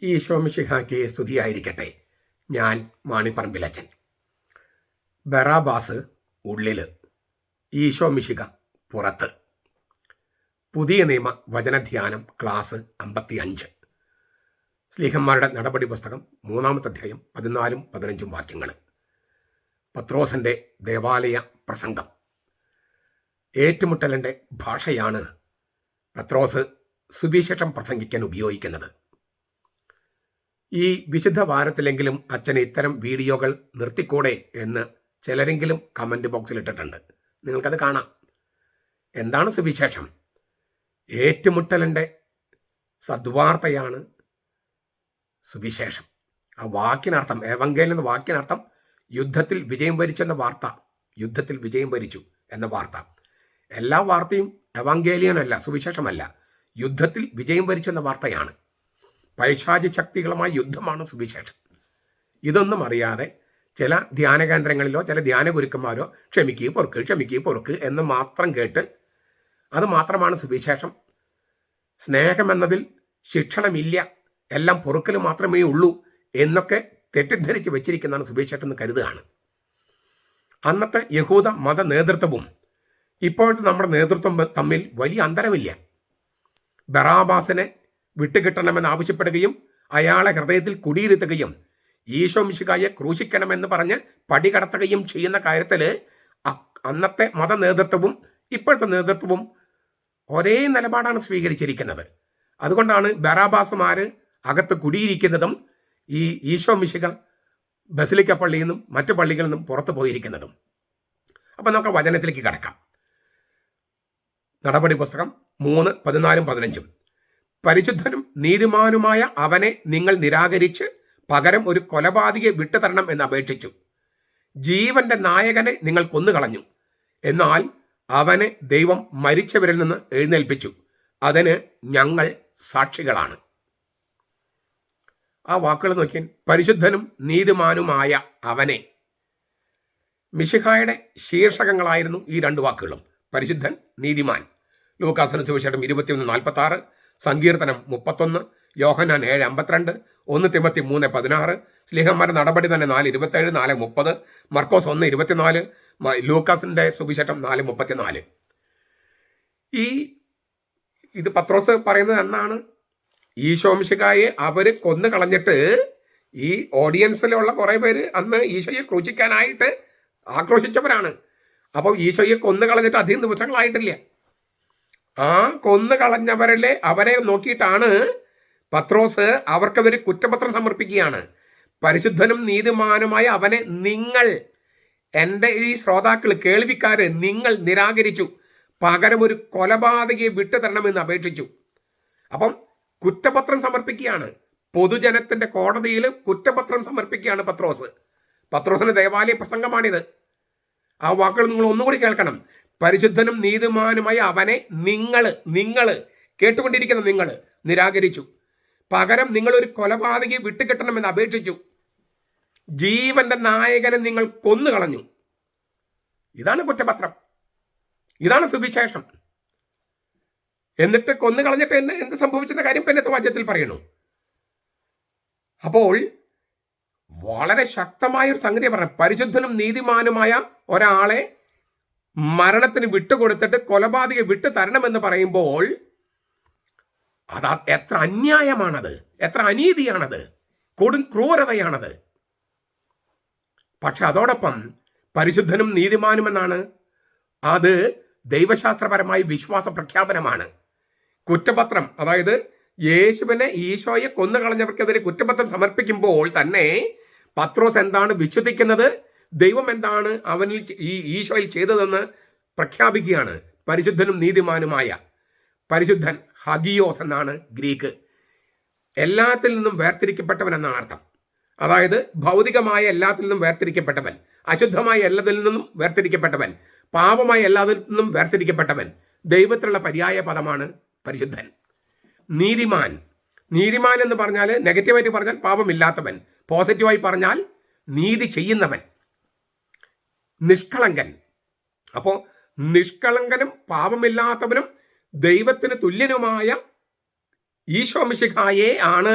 ഈശോ മിശിഹായ്ക്ക് സ്തുതിയായിരിക്കട്ടെ. ഞാൻ മാണിപ്പറമ്പിലച്ചൻ. ബറാബാസ് ഉള്ളിൽ, ഈശോ മിശിഹ പുറത്ത്. പുതിയ നിയമ വചനധ്യാനം ക്ലാസ് 55. സ്ലീഹന്മാരുടെ നടപടി പുസ്തകം 3-ാമത്തെ അധ്യായം 14-15 വാക്യങ്ങൾ. പത്രോസിൻ്റെ ദേവാലയ പ്രസംഗം. ഏറ്റുമുട്ടലിൻ്റെ ഭാഷയാണ് പത്രോസ് സുവിശേഷം പ്രസംഗിക്കാൻ ഉപയോഗിക്കുന്നത്. ഈ വിശുദ്ധ വാരത്തിലെങ്കിലും അച്ഛന് ഇത്തരം വീഡിയോകൾ നിർത്തിക്കൂടെ എന്ന് ചിലരെങ്കിലും കമൻറ്റ് ബോക്സിൽ ഇട്ടിട്ടുണ്ട്. നിങ്ങൾക്കത് കാണാം. എന്താണ് സുവിശേഷം? ഏറ്റുമുട്ടലിൻ്റെ സദ്വാർത്തയാണ് സുവിശേഷം. ആ വാക്കിനർത്ഥം, എവങ്കേലിയൻ എന്ന വാക്കിനർത്ഥം യുദ്ധത്തിൽ വിജയം വരിച്ചെന്ന വാർത്ത, യുദ്ധത്തിൽ വിജയം വരിച്ചു എന്ന വാർത്ത. എല്ലാ വാർത്തയും എവങ്കേലിയനല്ല, സുവിശേഷമല്ല. യുദ്ധത്തിൽ വിജയം വരിച്ചെന്ന വാർത്തയാണ്. പൈശാചി ശക്തികളുമായ യുദ്ധമാണ് സുവിശേഷം. ഇതൊന്നും അറിയാതെ ചില ധ്യാന കേന്ദ്രങ്ങളിലോ ചില ധ്യാന ഗുരുക്കന്മാരോ ക്ഷമിക്കുക പൊറുക്ക് എന്ന് മാത്രം കേട്ട് അത് മാത്രമാണ് സുവിശേഷം, സ്നേഹമെന്നതിൽ ശിക്ഷണമില്ല, എല്ലാം പൊറുക്കൽ മാത്രമേ ഉള്ളൂ എന്നൊക്കെ തെറ്റിദ്ധരിച്ച് വെച്ചിരിക്കുന്നതാണ് സുവിശേഷം എന്ന് കരുതുകയാണ്. അന്നത്തെ യഹൂദ മത നേതൃത്വവും ഇപ്പോഴത്തെ നമ്മുടെ നേതൃത്വം തമ്മിൽ വലിയ അന്തരമില്ല. ബറാബാസിനെ വിട്ടുകിട്ടണമെന്ന് ആവശ്യപ്പെടുകയും അയാളെ ഹൃദയത്തിൽ കുടിയിരുത്തുകയും ഈശോ മിശിഹായെ ക്രൂശിക്കണമെന്ന് പറഞ്ഞ് പടികടത്തുകയും ചെയ്യുന്ന കാര്യത്തിൽ അന്നത്തെ മത നേതൃത്വവും ഇപ്പോഴത്തെ നേതൃത്വവും ഒരേ നിലപാടാണ് സ്വീകരിച്ചിരിക്കുന്നത്. അതുകൊണ്ടാണ് ബറാബാസുമാർ അകത്ത് കുടിയിരിക്കുന്നതും ഈ ഈശോ മിശിഹ ബസിലിക്ക പള്ളിയിൽ നിന്നും മറ്റു പള്ളികളിൽ നിന്നും പുറത്തു പോയിരിക്കുന്നതും. അപ്പം നമുക്ക് വചനത്തിലേക്ക് കടക്കാം. നടപടി പുസ്തകം 3:14-15. പരിശുദ്ധനും നീതിമാനുമായ അവനെ നിങ്ങൾ നിരാകരിച്ച് പകരം ഒരു കൊലപാതകയെ വിട്ടുതരണം എന്ന് അപേക്ഷിച്ചു. ജീവന്റെ നായകനെ നിങ്ങൾ കൊന്നുകളഞ്ഞു, എന്നാൽ അവനെ ദൈവം മരിച്ചവരിൽ നിന്ന് എഴുന്നേൽപ്പിച്ചു. അതിന് ഞങ്ങൾ സാക്ഷികളാണ്. ആ വാക്കുകൾ നോക്കിയാൽ, പരിശുദ്ധനും നീതിമാനുമായ അവനെ. മിശിഹായുടെ ശീർഷകങ്ങളായിരുന്നു ഈ രണ്ട് വാക്കുകളും, പരിശുദ്ധൻ, നീതിമാൻ. ലൂക്കാസിന് സുവിശേഷം 21:46, സങ്കീർത്തനം 31, യോഹന്നാൻ 7:52, 1 തിമോത്തി 3:16, സ്ലീഹന്മാരുടെ നടപടി തന്നെ 4:27, 4:30, മർക്കോസ് 1:24, ലൂക്കാസിന്റെ സുവിശേഷം 4:34. ഇത് പത്രോസ് പറയുന്നത് എന്നാണ്? ഈശോ മിശിഹായെ അവർ കൊന്നു കളഞ്ഞിട്ട് ഈ ഓഡിയൻസിലുള്ള കുറേ പേര് അന്ന് ഈശോയെ ക്രൂശിക്കാനായിട്ട് ആക്രോശിച്ചവരാണ്. അപ്പോൾ ഈശോയെ കൊന്നു കളഞ്ഞിട്ട് അധികം ദിവസങ്ങളായിട്ടില്ല. ആ കൊന്നു കളഞ്ഞവരിലെ അവരെ നോക്കിയിട്ടാണ് പത്രോസ് അവർക്കതൊരു കുറ്റപത്രം സമർപ്പിക്കുകയാണ്. പരിശുദ്ധനും നീതിമാനുമായ അവനെ നിങ്ങൾ, എൻ്റെ ഈ ശ്രോതാക്കൾ, കേൾവിക്കാര്, നിങ്ങൾ നിരാകരിച്ചു, പകരം ഒരു കൊലപാതകയെ വിട്ടുതരണമെന്ന് അപേക്ഷിച്ചു. അപ്പം കുറ്റപത്രം സമർപ്പിക്കുകയാണ്. പൊതുജനത്തിന്റെ കോടതിയിൽ കുറ്റപത്രം സമർപ്പിക്കുകയാണ് പത്രോസ്. പത്രോസിന്റെ ദേവാലയ പ്രസംഗമാണിത്. ആ വാക്കുകൾ നിങ്ങൾ ഒന്നുകൂടി കേൾക്കണം. പരിശുദ്ധനും നീതിമാനുമായ അവനെ നിങ്ങൾ കേട്ടുകൊണ്ടിരിക്കുന്ന നിങ്ങൾ നിരാകരിച്ചു, പകരം നിങ്ങൾ ഒരു കൊലപാതകയെ വിട്ടുകിട്ടണമെന്ന് അപേക്ഷിച്ചു. ജീവന്റെ നായകനെ നിങ്ങൾ കൊന്നുകളഞ്ഞു. ഇതാണ് കുറ്റപത്രം, ഇതാണ് സുവിശേഷം. എന്നിട്ട് കൊന്നുകളഞ്ഞിട്ട് എന്ത് സംഭവിച്ചെന്ന കാര്യം പിന്നത്തെ വാക്യത്തിൽ പറയുന്നു. അപ്പോൾ വളരെ ശക്തമായൊരു സംഗതി പറഞ്ഞു. പരിശുദ്ധനും നീതിമാനുമായ ഒരാളെ മരണത്തിന് വിട്ടുകൊടുത്തിട്ട് കൊലപാതക വിട്ടു തരണമെന്ന് പറയുമ്പോൾ അത് എത്ര അന്യായമാണത്, എത്ര അനീതിയാണത്, കൊടും ക്രൂരതയാണത്. പക്ഷെ അതോടൊപ്പം പരിശുദ്ധനും നീതിമാനുമെന്നാണ്, അത് ദൈവശാസ്ത്രപരമായ വിശ്വാസ പ്രഖ്യാപനമാണ്. കുറ്റപത്രം, അതായത് ഈശോയെ കൊന്നുകളഞ്ഞവർക്കെതിരെ കുറ്റപത്രം സമർപ്പിക്കുമ്പോൾ തന്നെ പത്രോസ് എന്താണ് വിശ്വസിക്കുന്നത്, ദൈവം എന്താണ് അവനിൽ ഈ ഈശോയിൽ ചെയ്തതെന്ന് പ്രഖ്യാപിക്കുകയാണ്. പരിശുദ്ധനും നീതിമാനുമായ. പരിശുദ്ധൻ ഹഗിയോസ് എന്നാണ് ഗ്രീക്ക്. എല്ലാത്തിൽ നിന്നും വേർതിരിക്കപ്പെട്ടവൻ എന്നാണ് അർത്ഥം. അതായത് ഭൗതികമായ എല്ലാത്തിൽ നിന്നും വേർതിരിക്കപ്പെട്ടവൻ, അശുദ്ധമായ എല്ലാത്തിൽ നിന്നും വേർതിരിക്കപ്പെട്ടവൻ, പാപമായ എല്ലാത്തിൽ നിന്നും വേർതിരിക്കപ്പെട്ടവൻ. ദൈവത്തിലുള്ള പര്യായ പദമാണ് പരിശുദ്ധൻ. നീതിമാൻ എന്ന് പറഞ്ഞാൽ, നെഗറ്റീവായിട്ട് പറഞ്ഞാൽ പാപമില്ലാത്തവൻ, പോസിറ്റീവായി പറഞ്ഞാൽ നീതി ചെയ്യുന്നവൻ, നിഷ്കളങ്കൻ. അപ്പോൾ നിഷ്കളങ്കനും പാപമില്ലാത്തവനും ദൈവത്തിന് തുല്യനുമായ ഈശോ മിശിഹായെ ആണ്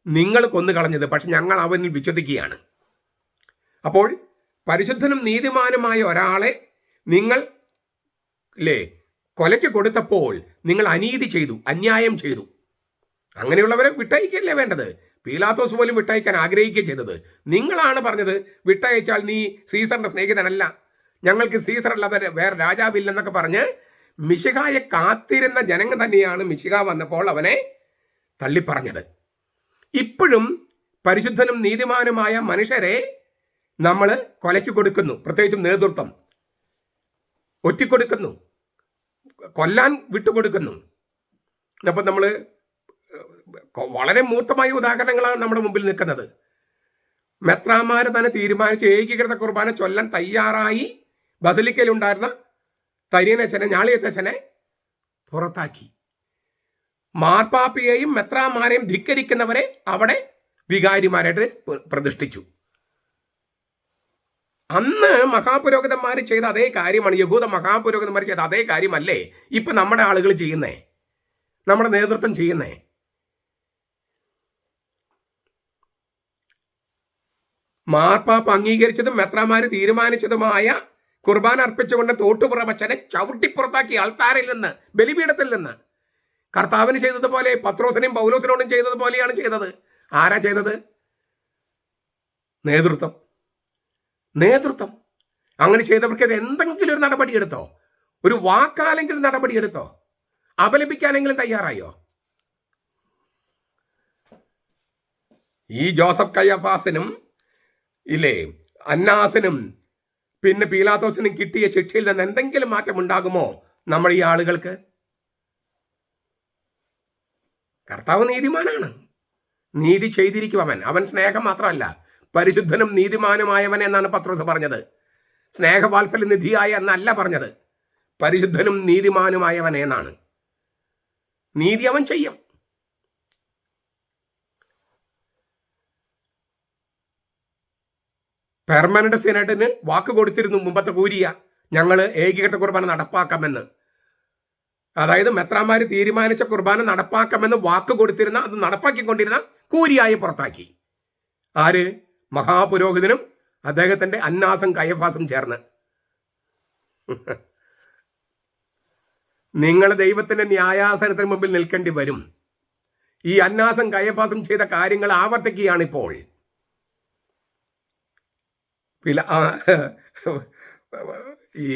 നിങ്ങൾ കൊന്നുകളഞ്ഞത്, പക്ഷെ ഞങ്ങൾ അവനിൽ വിശ്വസിക്കുകയാണ്. അപ്പോൾ പരിശുദ്ധനും നീതിമാനുമായ ഒരാളെ നിങ്ങൾ കൊലയ്ക്ക് കൊടുത്തപ്പോൾ നിങ്ങൾ അനീതി ചെയ്തു, അന്യായം ചെയ്തു. അങ്ങനെയുള്ളവരെ വിട്ടയക്കല്ലേ വേണ്ടത്. പീലാത്തോസ് പോലും വിട്ടയക്കാൻ ആഗ്രഹിക്കുക ചെയ്തത്. നിങ്ങളാണ് പറഞ്ഞത് വിട്ടയച്ചാൽ നീ സീസറിന്റെ സ്നേഹിതനല്ല, ഞങ്ങൾക്ക് സീസർ അല്ലാതെ വേറെ രാജാവില്ലെന്നൊക്കെ പറഞ്ഞ് മിശിഹായെ കാത്തിരുന്ന ജനങ്ങൾ തന്നെയാണ് മിശിഹ വന്നപ്പോൾ അവനെ തള്ളിപ്പറഞ്ഞത്. ഇപ്പോഴും പരിശുദ്ധനും നീതിമാനുമായ മനുഷ്യരെ നമ്മൾ കൊലയ്ക്ക് കൊടുക്കുന്നു, പ്രത്യേകിച്ചും നേതൃത്വം ഒറ്റിക്കൊടുക്കുന്നു, കൊല്ലാൻ വിട്ടുകൊടുക്കുന്നു. അപ്പം നമ്മൾ വളരെ മൂർത്തമായ ഉദാഹരണങ്ങളാണ് നമ്മുടെ മുമ്പിൽ നിൽക്കുന്നത്. മെത്രാന്മാര് തന്നെ തീരുമാനിച്ച് ഏകീകൃത കുർബാന ചൊല്ലാൻ തയ്യാറായി ബസലിക്കയിലുണ്ടായിരുന്ന തരിയനച്ഛനെ, ഞാളിയത്തച്ഛനെ പുറത്താക്കി. മാർപ്പാപ്പയെയും മെത്രാന്മാരെയും ധിക്കരിക്കുന്നവരെ അവിടെ വികാരിമാരായിട്ട് പ്രതിഷ്ഠിച്ചു. അന്ന് മഹാപുരോഹിതന്മാർ ചെയ്ത അതേ കാര്യമാണ്, യഹൂദ മഹാപുരോഹിതന്മാർ ചെയ്ത അതേ കാര്യമല്ലേ ഇപ്പൊ നമ്മുടെ ആളുകൾ ചെയ്യുന്നേ, നമ്മുടെ നേതൃത്വം ചെയ്യുന്നേ. മാർപ്പാപ്പ അംഗീകരിച്ചതും മെത്രാന്മാര് തീരുമാനിച്ചതുമായ കുർബാന അർപ്പിച്ചുകൊണ്ട് തോട്ടുപുറമച്ചനെ ചവിട്ടിപ്പുറത്താക്കി ആൾത്താരിൽ നിന്ന്, ബലിപീഠത്തിൽ നിന്ന്. കർത്താവിന് ചെയ്തതുപോലെ പത്രോസിനെയും പൗലോസിനോടും ചെയ്തതുപോലെയാണ് ചെയ്തത്. ആരാ ചെയ്തത്? നേതൃത്വം. അങ്ങനെ ചെയ്തവർക്ക് എന്തെങ്കിലും ഒരു നടപടി എടുത്തോ? ഒരു വാക്കാലെങ്കിലും നടപടി എടുത്തോ? അപലപിക്കാനെങ്കിലും തയ്യാറായോ? ഈ ജോസഫ് കയ്യഫാസിനും അന്നാസിനും പിന്നെ പീലാത്തോസിനും കിട്ടിയ ശിക്ഷയിൽ നിന്ന് എന്തെങ്കിലും മാറ്റം ഉണ്ടാകുമോ നമ്മുടെ ഈ ആളുകൾക്ക്? കർത്താവ് നീതിമാനാണ്, നീതി ചെയ്തിരിക്കും. അവൻ സ്നേഹം മാത്രമല്ല, പരിശുദ്ധനും നീതിമാനുമായവൻ എന്നാണ് പത്രോസ് പറഞ്ഞത്. സ്നേഹവാത്സല്യ നിധിയായ എന്നല്ല പറഞ്ഞത്, പരിശുദ്ധനും നീതിമാനുമായവൻ എന്നാണ്. നീതി അവൻ ചെയ്യും. പെർമനന്റ് സിനഡിന് വാക്ക് കൊടുത്തിരുന്നു മുമ്പത്തെ കൂരിയ, ഞങ്ങൾ ഏകീകൃത കുർബാന നടപ്പാക്കാമെന്ന്. അതായത് മെത്രാന്മാര് തീരുമാനിച്ച കുർബാന നടപ്പാക്കാമെന്ന് വാക്ക് കൊടുത്തിരുന്ന, അത് നടപ്പാക്കിക്കൊണ്ടിരുന്ന കൂരിയായി പുറത്താക്കി. ആര്? മഹാപുരോഹിതനും അദ്ദേഹത്തിന്റെ അന്നാസും കയ്യഫാസും ചേർന്ന്. നിങ്ങൾ ദൈവത്തിന്റെ ന്യായാസനത്തിന് മുമ്പിൽ നിൽക്കേണ്ടി വരും. ഈ അന്നാസും കയ്യഫാസും ചെയ്ത കാര്യങ്ങൾ ആവർത്തിക്കുകയാണിപ്പോൾ. ഈ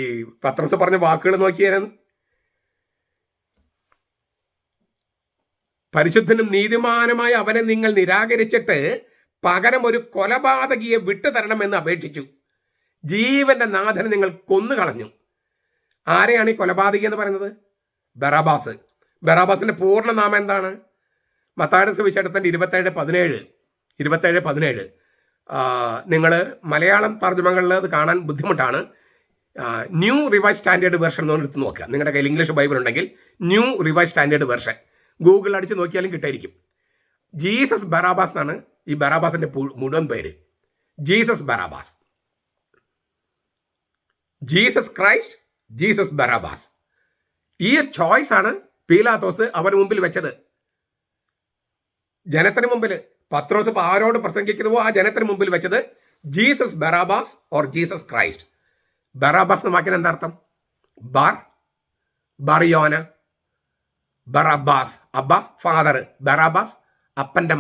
പത്രോസ് പറഞ്ഞ വാക്കുകൾ നോക്കിയാൽ, പരിശുദ്ധനും നീതിമാനുമായ അവനെ നിങ്ങൾ നിരാകരിച്ചിട്ട് പകരം ഒരു കൊലപാതകിയെ വിട്ടുതരണമെന്ന് അപേക്ഷിച്ചു. ജീവന്റെ നാഥനെ നിങ്ങൾ കൊന്നുകളഞ്ഞു. ആരെയാണ് ഈ കൊലപാതകി എന്ന് പറയുന്നത്? ബറാബാസ്. ബറാബാസിന്റെ പൂർണ്ണനാമം എന്താണ്? മത്തായിയുടെ സുവിശേഷത്തിന്റെ 27:17 നിങ്ങൾ മലയാളം തർജ്ജമകളിൽ അത് കാണാൻ ബുദ്ധിമുട്ടാണ്. ന്യൂ റിവൈസ് സ്റ്റാൻഡേർഡ് വെർഷൻ എന്ന് എടുത്ത് നോക്കുക. നിങ്ങളുടെ കയ്യിൽ ഇംഗ്ലീഷ് ബൈബിൾ ഉണ്ടെങ്കിൽ ന്യൂ റിവൈസ് സ്റ്റാൻഡേർഡ് വെർഷൻ ഗൂഗിളിൽ അടിച്ച് നോക്കിയാലും കിട്ടായിരിക്കും. ജീസസ് ബറാബാസ് എന്നാണ് ഈ ബറാബാസിന്റെ മുഴുവൻ പേര്. Jesus Barabbas, Jesus Christ, Jesus Barabbas. ഈ ചോയ്സ് ആണ് പീലാത്തോസ് അവന് മുമ്പിൽ വെച്ചത്. ജനത്തിന് മുമ്പിൽ പത്രോസ് ആരോട് പ്രസംഗിക്കുന്നുവോ ആ ജനത്തിന് മുമ്പിൽ വെച്ചത് Jesus Barabbas or Jesus Christ. Barabbas എന്ന വാക്കിന് എന്താർത്ഥം? ബറിയോന, ബറാബാസ് അബ്ബ ഫാദർ, ബറാബാസ് അപ്പന്റെ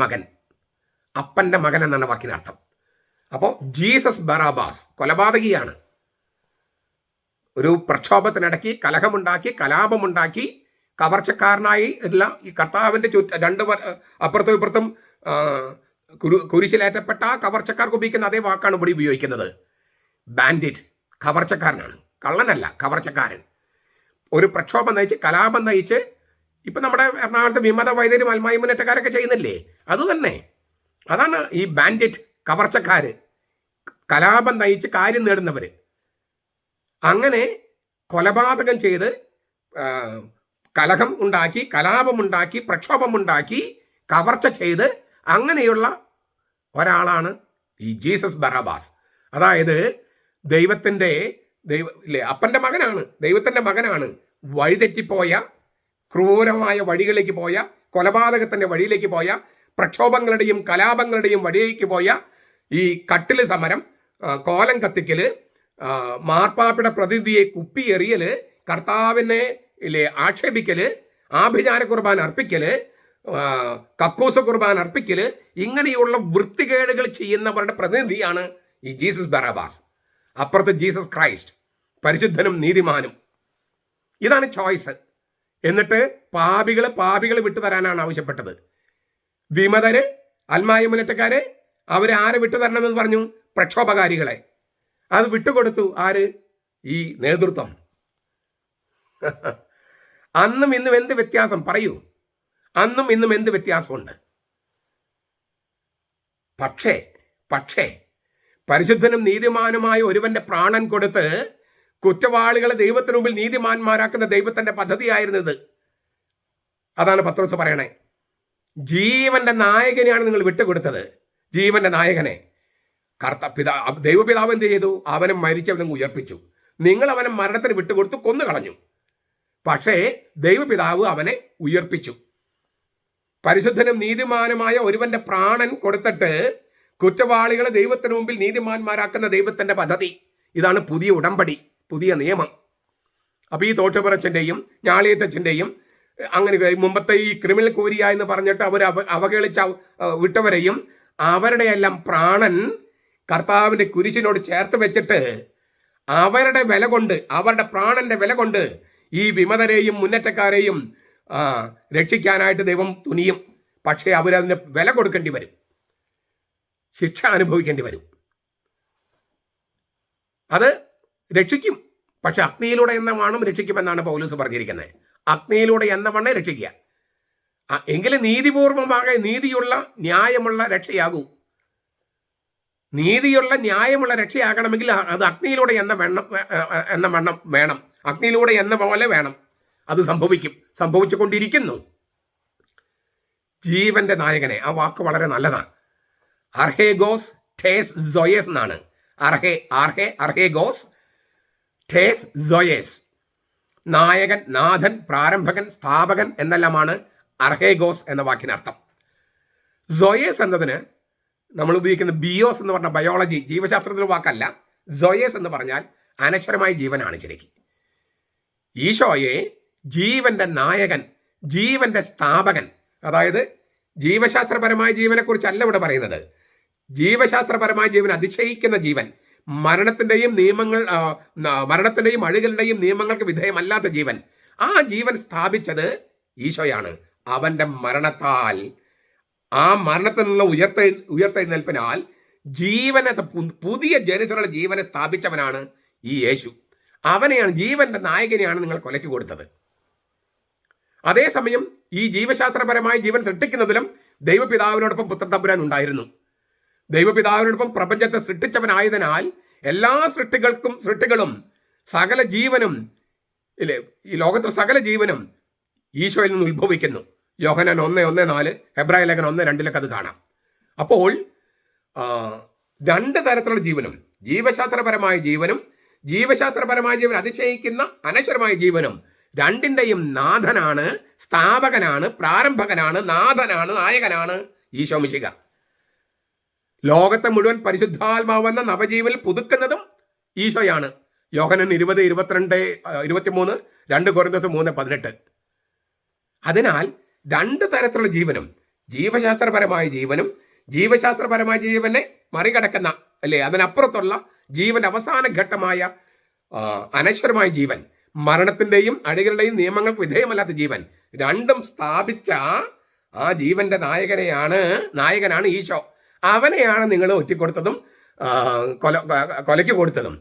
മകൻ എന്നാണ് വാക്കിനർത്ഥം. അപ്പോൾ ജീസസ് ബറാബാസ് കൊലപാതകിയാണ്. ഒരു പ്രക്ഷോഭത്തിനിടയ്ക്ക് കലഹമുണ്ടാക്കി, കലാപമുണ്ടാക്കി, കവർച്ചക്കാരനായി ഉള്ള ഈ കർത്താവിന്റെ രണ്ട് അപ്പുറത്തും ഇപ്പുറത്തും കുരിശിലേറ്റപ്പെട്ട കവർച്ചക്കാർക്ക് ഉപയോഗിക്കുന്ന അതേ വാക്കാണ് ഇവിടെ ഉപയോഗിക്കുന്നത്. ബാൻഡിറ്റ്, കവർച്ചക്കാരനാണ്, കള്ളനല്ല, കവർച്ചക്കാരൻ. ഒരു പ്രക്ഷോഭം നയിച്ച്, കലാപം നയിച്ച്, ഇപ്പൊ നമ്മുടെ എറണാകുളത്ത് വിമത വൈദ്യരും അൽമായി മുന്നേറ്റക്കാരൊക്കെ ചെയ്യുന്നില്ലേ, അതുതന്നെ. അതാണ് ഈ ബാൻഡിറ്റ്, കവർച്ചക്കാര്, കലാപം നയിച്ച് കാര്യം നേടുന്നവര്. അങ്ങനെ കൊലപാതകം ചെയ്ത് കലഹം ഉണ്ടാക്കി, കലാപമുണ്ടാക്കി, പ്രക്ഷോഭമുണ്ടാക്കി, കവർച്ച ചെയ്ത് അങ്ങനെയുള്ള ഒരാളാണ് ഈ ജീസസ് ബറാബാസ്. അതായത് അപ്പന്റെ മകനാണ്, ദൈവത്തിന്റെ മകനാണ്. വഴിതെറ്റിപ്പോയ, ക്രൂരമായ വഴികളിലേക്ക് പോയ, കൊലപാതകത്തിന്റെ വഴിയിലേക്ക് പോയ, പ്രക്ഷോഭങ്ങളുടെയും കലാപങ്ങളുടെയും വഴിയേക്ക് പോയ ഈ കട്ടില് സമരം, കോലം കത്തിക്കല്, മാർപ്പാപ്പയുടെ പ്രതിനിധിയെ കുപ്പിയെറിയല്, കർത്താവിനെ ആക്ഷേപിക്കല്, ആഭിചാര കുർബാന അർപ്പിക്കല്, കക്കൂസ കുർബാന അർപ്പിക്കല്, ഇങ്ങനെയുള്ള വൃത്തികേടുകൾ ചെയ്യുന്നവരുടെ പ്രതിനിധിയാണ് ഈ ജീസസ് ബറാബാസ്. അപ്പുറത്ത് ജീസസ് ക്രൈസ്റ്റ്, പരിശുദ്ധനും നീതിമാനും. ഇതാണ് ചോയ്സ്. എന്നിട്ട് പാപികൾ വിട്ടുതരാനാണ് ആവശ്യപ്പെട്ടത്. വിമതര്, അൽമായ മുന്നേറ്റക്കാര്, അവരെ ആരെ വിട്ടുതരണമെന്ന് പറഞ്ഞു? പ്രക്ഷോഭകാരികളെ. അത് വിട്ടുകൊടുത്തു ആര്? ഈ നേതൃത്വം. അന്നും ഇന്നും എന്ത് വ്യത്യാസം പറയൂ? അന്നും ഇന്നും എന്ത് വ്യത്യാസമുണ്ട്? പക്ഷേ പരിശുദ്ധനും നീതിമാനുമായ ഒരുവന്റെ പ്രാണൻ കൊടുത്ത് കുറ്റവാളികളെ ദൈവത്തിന് മുമ്പിൽ നീതിമാന്മാരാക്കുന്ന ദൈവത്തിന്റെ പദ്ധതിയായിരുന്നത്. അതാണ് പത്രോസ് പറയണേ. ജീവന്റെ നായകനെയാണ് നിങ്ങൾ വിട്ടുകൊടുത്തത്. ജീവന്റെ നായകനെ ദൈവപിതാവ് എന്ത് ചെയ്തു? അവനെ മരിച്ചവനെ ഉയർപ്പിച്ചു. നിങ്ങൾ അവനെ മരണത്തിന് വിട്ടുകൊടുത്തു, കൊന്നുകളഞ്ഞു. പക്ഷേ ദൈവപിതാവ് അവനെ ഉയർപ്പിച്ചു. പരിശുദ്ധനും നീതിമാനുമായ ഒരുവന്റെ പ്രാണൻ കൊടുത്തിട്ട് കുറ്റവാളികളെ ദൈവത്തിന് മുമ്പിൽ നീതിമാന്മാരാക്കുന്ന ദൈവത്തിന്റെ പദ്ധതി. ഇതാണ് പുതിയ ഉടമ്പടി, പുതിയ നിയമം. അപ്പൊ ഈ തോട്ടുപുറച്ചന്റെയും ഞാളിയത്തച്ഛന്റെയും അങ്ങനെ മുമ്പത്തെ ഈ ക്രിമിനൽ കോരിയ എന്ന് പറഞ്ഞിട്ട് അവർ അവഹേളിച്ച വിട്ടവരെയും അവരുടെ എല്ലാം പ്രാണൻ കർത്താവിന്റെ കുരിശിനോട് ചേർത്ത് വെച്ചിട്ട് അവരുടെ വില കൊണ്ട്, അവരുടെ പ്രാണന്റെ വില കൊണ്ട് ഈ വിമതരെയും മുന്നേറ്റക്കാരെയും രക്ഷിക്കാനായിട്ട് ദൈവം തുനിയും. പക്ഷേ അവരതിന് വില കൊടുക്കേണ്ടി വരും, ശിക്ഷ അനുഭവിക്കേണ്ടി വരും. അത് രക്ഷിക്കും, പക്ഷെ അഗ്നിയിലൂടെ എന്ന വണ്ണം രക്ഷിക്കുമെന്നാണ് പൗലോസ് പറഞ്ഞിരിക്കുന്നത്. അഗ്നിയിലൂടെ എന്ന വണ്ണം രക്ഷിക്കുക. എങ്കിലും നീതിപൂർവമായ നീതിയുള്ള ന്യായമുള്ള രക്ഷയാകൂ. നീതിയുള്ള ന്യായമുള്ള രക്ഷയാകണമെങ്കിൽ അത് അഗ്നിയിലൂടെ എന്ന വണ്ണം വേണം. അഗ്നിയിലൂടെ എന്ന പോലെ വേണം. അത് സംഭവിക്കും, സംഭവിച്ചുകൊണ്ടിരിക്കുന്നു. ജീവന്റെ നായകനെ, ആ വാക്ക് വളരെ നല്ലതാണ്. അർഹേഗോസ് ഠേസ് സോയേസ് എന്നാണ്. അർഹേഗോസ് ഠേസ് സോയേസ്. നായകൻ, നാഥൻ, പ്രാരംഭകൻ, സ്ഥാപകൻ എന്നെല്ലാമാണ് അർഹേഗോസ് എന്ന വാക്കിനർത്ഥം. സോയേസ് എന്നതിന് നമ്മൾ ഉപയോഗിക്കുന്ന ബിയോസ് എന്ന് പറഞ്ഞ ബയോളജി, ജീവശാസ്ത്രത്തിലെ വാക്കല്ല. സോയേസ് എന്ന് പറഞ്ഞാൽ അനശ്വരമായ ജീവനാണ് ശരിക്കും. ഈശോയെ ജീവന്റെ നായകൻ, ജീവന്റെ സ്ഥാപകൻ, അതായത് ജീവശാസ്ത്രപരമായ ജീവനെക്കുറിച്ചല്ല ഇവിടെ പറയുന്നത്. ജീവശാസ്ത്രപരമായ ജീവൻ, അതിശയിക്കുന്ന ജീവൻ, മരണത്തിന്റെയും അഴുകലിന്റെയും നിയമങ്ങൾക്ക് വിധേയമല്ലാത്ത ജീവൻ, ആ ജീവൻ സ്ഥാപിച്ചത് ഈശോയാണ്. അവന്റെ മരണത്താൽ, ആ മരണത്തിൽ നിന്നുള്ള ഉയർത്തെഴുന്നേൽപ്പിനാൽ ജീവനെ, പുതിയ ജനിച്ചുള്ള ജീവനെ സ്ഥാപിച്ചവനാണ് ഈ യേശു. അവനെയാണ്, ജീവന്റെ നായകനെയാണ് നിങ്ങൾ കൊലയ്ക്ക് കൊടുത്തത്. അതേസമയം ഈ ജീവശാസ്ത്രപരമായ ജീവൻ സൃഷ്ടിക്കുന്നതിലും ദൈവപിതാവിനോടൊപ്പം പുത്രതമ്പുരാൻ ഉണ്ടായിരുന്നു. ദൈവപിതാവിനോടൊപ്പം പ്രപഞ്ചത്തെ സൃഷ്ടിച്ചവനായതിനാൽ എല്ലാ സൃഷ്ടികളും സകല ജീവനും ഈ ലോകത്തിൽ സകല ജീവനും ഈശോയിൽ നിന്ന് ഉത്ഭവിക്കുന്നു. യോഹന്നാൻ 1:1-4, ഹെബ്രായ ലേഖനം 1:2 അത് കാണാം. അപ്പോൾ രണ്ട് തരത്തിലുള്ള ജീവനും, ജീവശാസ്ത്രപരമായ ജീവനും ജീവശാസ്ത്രപരമായ ജീവൻ അതിശയിക്കുന്ന അനശ്വരമായ ജീവനും, രണ്ടിൻ്റെയും നാഥനാണ്, സ്ഥാപകനാണ്, പ്രാരംഭകനാണ്, നാഥനാണ്, നായകനാണ് ഈശോ മിശിഹ. ലോകത്തെ മുഴുവൻ പരിശുദ്ധാത്മാവെന്ന നവജീവനിൽ പുതുക്കുന്നതും ഈശോയാണ്. യോഹന്നാൻ 20:22-23, 2 കൊരിന്തോസ് 3:18. അതിനാൽ രണ്ട് തരത്തിലുള്ള ജീവനും, ജീവശാസ്ത്രപരമായ ജീവനും ജീവശാസ്ത്രപരമായ ജീവനെ മറികടക്കുന്ന, അതിനപ്പുറത്തുള്ള ജീവന്റെ അവസാന ഘട്ടമായ അനശ്വരമായ ജീവൻ, മരണത്തിന്റെയും അടികളുടെയും നിയമങ്ങൾക്ക് വിധേയമല്ലാത്ത ജീവൻ, രണ്ടും സ്ഥാപിച്ച ആ ജീവന്റെ നായകനാണ് ഈശോ. അവനെയാണ് നിങ്ങൾ ഒറ്റിക്കൊടുത്തതും കൊലയ്ക്ക് കൊടുത്തതും.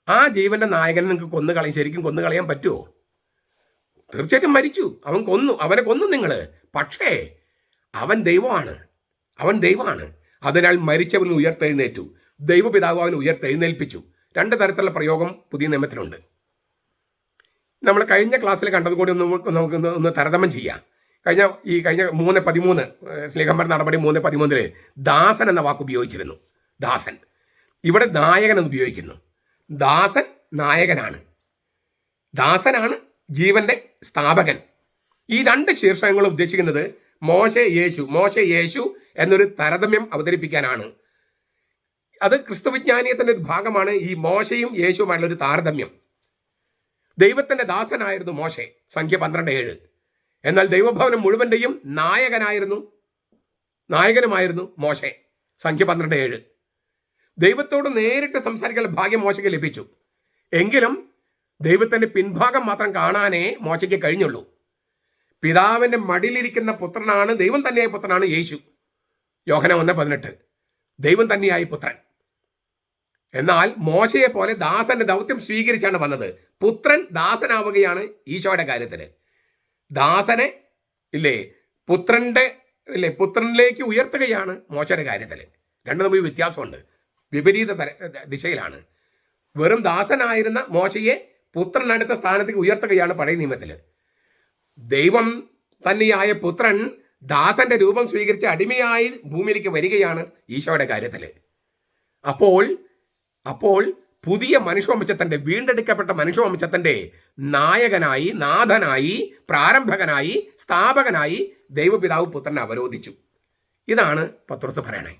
ആ ജീവന്റെ നായകനെ നിങ്ങൾക്ക് ശരിക്കും കൊന്നുകളയാൻ പറ്റുമോ? തീർച്ചയായിട്ടും മരിച്ചു, അവനെ കൊന്നു നിങ്ങൾ. പക്ഷേ അവൻ ദൈവമാണ്. അതിനാൽ മരിച്ചവൻ ഉയർത്തെഴുന്നേറ്റു. ദൈവപിതാവ് അവൻ ഉയർത്തെഴുന്നേൽപ്പിച്ചു. രണ്ട് തരത്തിലുള്ള പ്രയോഗം പുതിയ നിയമത്തിലുണ്ട്. നമ്മൾ കഴിഞ്ഞ ക്ലാസ്സിൽ കണ്ടത് കൂടി നമുക്ക് താരതമ്യം ചെയ്യാം. കഴിഞ്ഞ 3:13 സ്ലീഹന്മാർ നടപടി 3:13 ദാസൻ എന്ന വാക്ക് ഉപയോഗിച്ചിരുന്നു. ദാസൻ, ഇവിടെ നായകൻ എന്ന് ഉപയോഗിക്കുന്നു. ദാസൻ നായകനാണ്, ദാസനാണ് ജീവന്റെ സ്ഥാപകൻ. ഈ രണ്ട് ശീർഷകങ്ങളും ഉദ്ദേശിക്കുന്നത് മോശെ യേശു എന്നൊരു താരതമ്യം അവതരിപ്പിക്കാനാണ്. അത് ക്രിസ്തുവിജ്ഞാനീയത്തിന്റെ ഒരു ഭാഗമാണ് ഈ മോശയും യേശുവുമായുള്ള ഒരു താരതമ്യം. ദൈവത്തിന്റെ ദാസനായിരുന്നു മോശെ, സംഖ്യ 12:7. എന്നാൽ ദൈവഭവനം മുഴുവന്റെയും നായകനുമായിരുന്നു മോശെ, സംഖ്യ 12:7. ദൈവത്തോട് നേരിട്ട് സംസാരിക്കാനുള്ള ഭാഗ്യം മോശയ്ക്ക് ലഭിച്ചു. എങ്കിലും ദൈവത്തിന്റെ പിൻഭാഗം മാത്രം കാണാനേ മോശയ്ക്ക് കഴിഞ്ഞുള്ളൂ. പിതാവിന്റെ മടിയിലിരിക്കുന്ന പുത്രനാണ്, ദൈവം തന്നെയായ പുത്രനാണ് യേശു. യോഹന്നാൻ 1:18. ദൈവം തന്നെയായ പുത്രൻ. എന്നാൽ മോശയെ പോലെ ദാസന്റെ ദൗത്യം സ്വീകരിച്ചാണ് വന്നത്. പുത്രൻ ദാസനാവുകയാണ് ഈശോയുടെ കാര്യത്തിന്. ദാസനെ പുത്രനിലേക്ക് ഉയർത്തുകയാണ് മോശയുടെ കാര്യത്തിൽ. രണ്ടു തമ്മിൽ വ്യത്യാസമുണ്ട്, വിപരീത ദിശയിലാണ്. വെറും ദാസനായിരുന്ന മോശയെ പുത്രനടുത്ത സ്ഥാനത്തേക്ക് ഉയർത്തുകയാണ് പഴയ നിയമത്തിൽ. ദൈവം തന്നെയായ പുത്രൻ ദാസന്റെ രൂപം സ്വീകരിച്ച് അടിമയായി ഭൂമിയിലേക്ക് വരികയാണ് ഈശോയുടെ കാര്യത്തിൽ. അപ്പോൾ പുതിയ മനുഷ്യവംശത്തിന്റെ, വീണ്ടെടുക്കപ്പെട്ട മനുഷ്യവംശത്തിന്റെ നായകനായി, നാഥനായി, പ്രാരംഭകനായി, സ്ഥാപകനായി ദൈവപിതാവ് പുത്രനെ അവരോധിച്ചു. ഇതാണ് പത്രോസ് പറയണേ.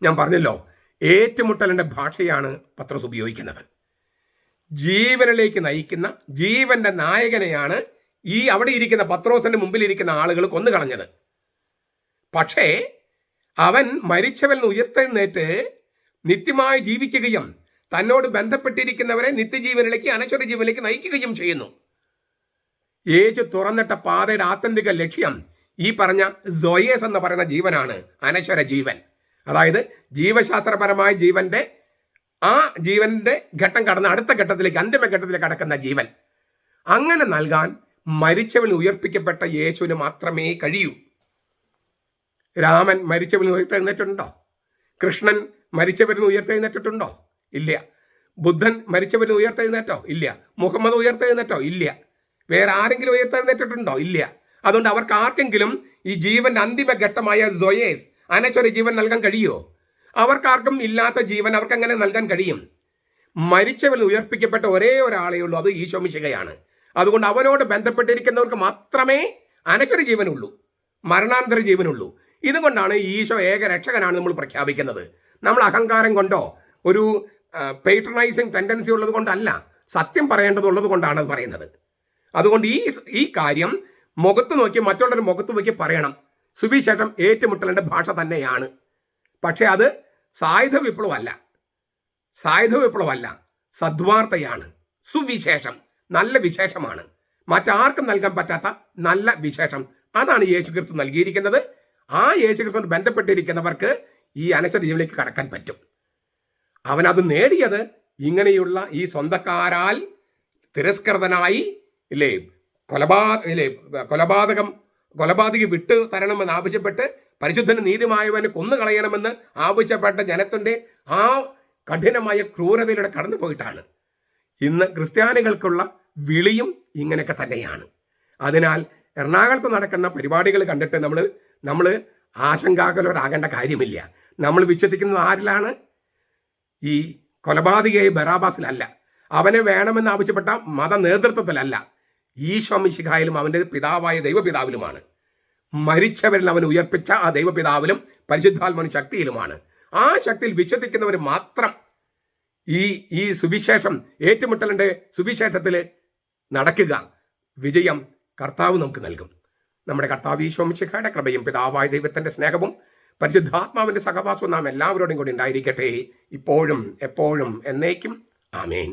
ഞാൻ പറഞ്ഞല്ലോ, ഏറ്റുമുട്ടലിന്റെ ഭാഷയാണ് പത്രോസ് ഉപയോഗിക്കുന്നത്. ജീവനിലേക്ക് നയിക്കുന്ന ജീവന്റെ നായകനെയാണ് അവിടെ ഇരിക്കുന്ന പത്രോസിന്റെ മുമ്പിൽ ഇരിക്കുന്ന ആളുകൾ കൊന്നുകളഞ്ഞത്. പക്ഷേ അവൻ മരിച്ചവരിൽ നിന്ന് ഉയർത്തെഴുന്നേറ്റ് നിത്യമായി ജീവിക്കുകയും തന്നോട് ബന്ധപ്പെട്ടിരിക്കുന്നവരെ നിത്യജീവനിലേക്ക്, അനശ്വര ജീവനിലേക്ക് നയിക്കുകയും ചെയ്യുന്നു. യേശു തുറന്നിട്ട പാതയുടെ ആത്യന്തിക ലക്ഷ്യം ഈ പറഞ്ഞ സോയേസ് എന്ന് പറയുന്ന ജീവനാണ്, അനശ്വര ജീവൻ. അതായത് ജീവശാസ്ത്രപരമായ ജീവന്റെ ഘട്ടം കടന്ന് അടുത്ത ഘട്ടത്തിലേക്ക്, അന്തിമഘട്ടത്തിലേക്ക് കടക്കുന്ന ജീവൻ. അങ്ങനെ നൽകാൻ മരിച്ചവൻ ഉയർപ്പിക്കപ്പെട്ട യേശുവിന് മാത്രമേ കഴിയൂ. രാമൻ മരിച്ചവൻ ഉയർത്തെഴുന്നേറ്റുണ്ടോ? കൃഷ്ണൻ മരിച്ചവരിൽ ഉയർത്തെഴുന്നേറ്റിട്ടുണ്ടോ? ഇല്ല. ബുദ്ധൻ മരിച്ചവരിൽ ഉയർത്തെഴുന്നേറ്റോ? ഇല്ല. മുഹമ്മദ് ഉയർത്തെഴുന്നേറ്റോ? ഇല്ല. വേറെ ആരെങ്കിലും ഉയർത്തെഴുന്നേറ്റിട്ടുണ്ടോ? ഇല്ല. അതുകൊണ്ട് അവർക്ക് ആർക്കെങ്കിലും ഈ ജീവന്റെ അന്തിമ ഘട്ടമായ സോയേസ്, അനശ്വര ജീവൻ നൽകാൻ കഴിയുമോ? അവർക്കാർക്കും ഇല്ലാത്ത ജീവൻ അവർക്ക് എങ്ങനെ നൽകാൻ കഴിയും? മരിച്ചവരിൽ ഉയർപ്പിക്കപ്പെട്ട ഒരേ ഒരാളേ ഉള്ളൂ, അത് ഈശോ മിശിഹയാണ്. അതുകൊണ്ട് അവനോട് ബന്ധപ്പെട്ടിരിക്കുന്നവർക്ക് മാത്രമേ അനശ്വര ജീവനുള്ളൂ, മരണാന്തര ജീവനുള്ളൂ. ഇതുകൊണ്ടാണ് ഈശോ ഏക രക്ഷകനാണ് നമ്മൾ പ്രഖ്യാപിക്കുന്നത്. നമ്മൾ അഹങ്കാരം കൊണ്ടോ ഒരു പേട്രണൈസിങ് ടെൻഡൻസി ഉള്ളത് കൊണ്ടല്ല, സത്യം പറയേണ്ടതുള്ളത് കൊണ്ടാണ് അത് പറയുന്നത്. അതുകൊണ്ട് ഈ കാര്യം മുഖത്ത് നോക്കി, മറ്റുള്ളവരുടെ മുഖത്ത് നോക്കി പറയണം. സുവിശേഷം ഏറ്റുമുട്ടലിന്റെ ഭാഷ തന്നെയാണ്. പക്ഷെ അത് സായുധ വിപ്ലവമല്ല, സദ്വാർത്തയാണ്. സുവിശേഷം നല്ല വിശേഷമാണ്, മറ്റാർക്കും നൽകാൻ പറ്റാത്ത നല്ല വിശേഷം. അതാണ് യേശുക്രിസ്തു നൽകിയിരിക്കുന്നത്. ആ യേശുക്രിസ്തുവിന് ബന്ധപ്പെട്ടിരിക്കുന്നവർക്ക് ഈ അനശ്വര ജീവനിലേക്ക് കടക്കാൻ പറ്റും. അവനത് നേടിയത് ഇങ്ങനെയുള്ള ഈ സ്വന്തക്കാരാൽ തിരസ്കൃതനായി, കൊലപാതകം വിട്ടു തരണമെന്ന് ആവശ്യപ്പെട്ട്, പരിശുദ്ധന് നീതിമായവനെ കൊന്നുകളയണമെന്ന് ആവശ്യപ്പെട്ട ജനത്തിന്റെ ആ കഠിനമായ ക്രൂരതയിലൂടെ കടന്നു പോയിട്ടാണ്. ഇന്ന് ക്രിസ്ത്യാനികൾക്കുള്ള വിളിയും ഇങ്ങനെയൊക്കെ തന്നെയാണ്. അതിനാൽ എറണാകുളത്ത് നടക്കുന്ന പരിപാടികൾ കണ്ടിട്ട് നമ്മൾ ആശങ്കാകുലരാകേണ്ട കാര്യമില്ല. നമ്മൾ വിശ്വസിക്കുന്നത് ആരിലാണ്? ഈ കൊലപാതകയായ ബറാബാസിലല്ല, അവനെ വേണമെന്ന് ആവശ്യപ്പെട്ട മത നേതൃത്വത്തിലല്ല, ഈശോ മിശിഹായിലും അവൻ്റെ പിതാവായ ദൈവപിതാവിലുമാണ്. മരിച്ചവരിൽ അവൻ ഉയർപ്പിച്ച ആ ദൈവപിതാവിലും പരിശുദ്ധാത്മാവിന്റെ ശക്തിയിലുമാണ്. ആ ശക്തിയിൽ വിശ്വസിക്കുന്നവർ മാത്രം ഈ സുവിശേഷം, ഏറ്റുമുട്ടലിന്റെ സുവിശേഷത്തിൽ നടക്കുക. വിജയം കർത്താവ് നമുക്ക് നൽകും. നമ്മുടെ കർത്താവ് ഈശോ മിശിഹായുടെ കൃപയും പിതാവായ ദൈവത്തിന്റെ സ്നേഹവും പരിശുദ്ധാത്മാവിന്റെ സഹവാസവും നാം എല്ലാവരോടും കൂടി ഉണ്ടായിരിക്കട്ടെ, ഇപ്പോഴും എപ്പോഴും എന്നേക്കും. ആമേൻ.